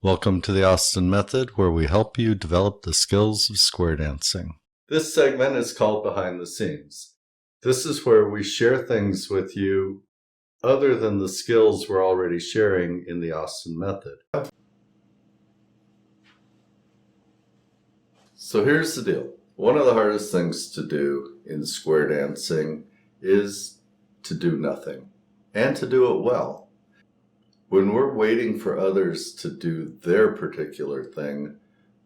Welcome to the Austin Method, where we help you develop the skills of square dancing. This segment is called Behind the Scenes. This is where we share things with you other than the skills we're already sharing in the Austin Method. So here's the deal. One of the hardest things to do in square dancing is to do nothing, and to do it well. When we're waiting for others to do their particular thing,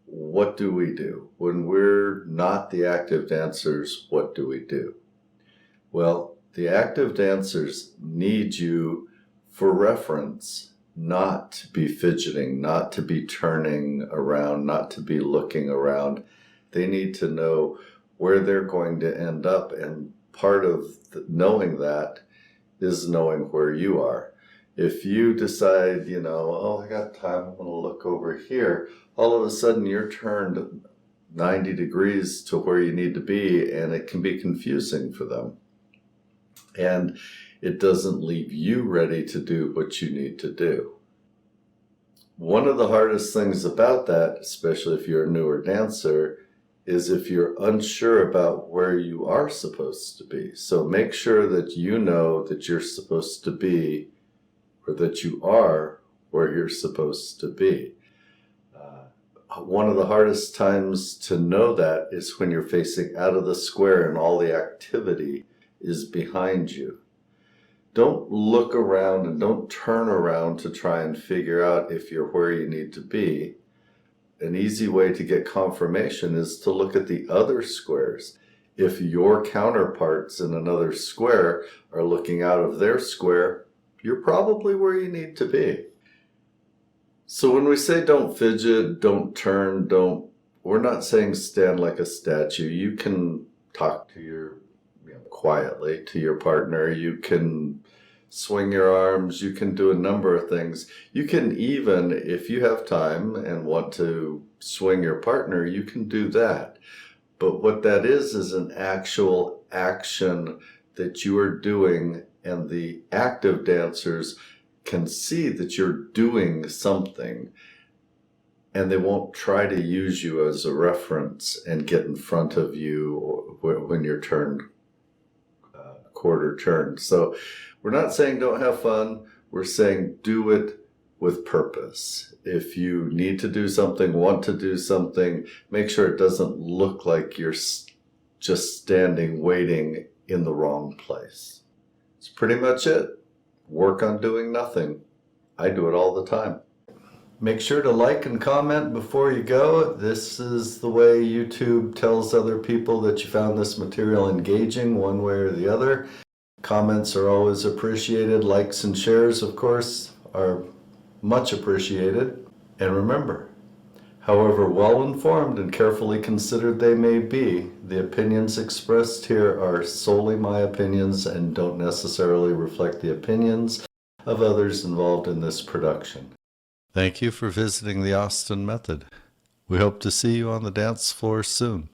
what do we do? When we're not the active dancers, what do we do? Well, the active dancers need you for reference, not to be fidgeting, not to be turning around, not to be looking around. They need to know where they're going to end up, and part of knowing that is knowing where you are. If you decide, oh, I got time, I'm going to look over here, all of a sudden you're turned 90 degrees to where you need to be, and it can be confusing for them. And it doesn't leave you ready to do what you need to do. One of the hardest things about that, especially if you're a newer dancer, is if you're unsure about where you are supposed to be. So make sure that you know that you're supposed to be, or that you are where you're supposed to be. One of the hardest times to know that is when you're facing out of the square and all the activity is behind you. Don't look around and don't turn around to try and figure out if you're where you need to be. An easy way to get confirmation is to look at the other squares. If your counterparts in another square are looking out of their square, you're probably where you need to be. So when we say don't fidget, don't turn, we're not saying stand like a statue. You can talk to quietly to your partner. You can swing your arms. You can do a number of things. You can even, if you have time and want to swing your partner, you can do that. But what that is an actual action that you are doing, and the active dancers can see that you're doing something, and they won't try to use you as a reference and get in front of you when you're turned quarter turn. So we're not saying don't have fun. We're saying do it with purpose. If you need to do something, want to do something, make sure it doesn't look like you're just standing waiting in the wrong place. It's pretty much it. Work on doing nothing. I do it all the time. Make sure to like and comment before you go. This is the way YouTube tells other people that you found this material engaging one way or the other. Comments are always appreciated. Likes and shares, of course, are much appreciated. And remember, however well-informed and carefully considered they may be, the opinions expressed here are solely my opinions and don't necessarily reflect the opinions of others involved in this production. Thank you for visiting the Austin Method. We hope to see you on the dance floor soon.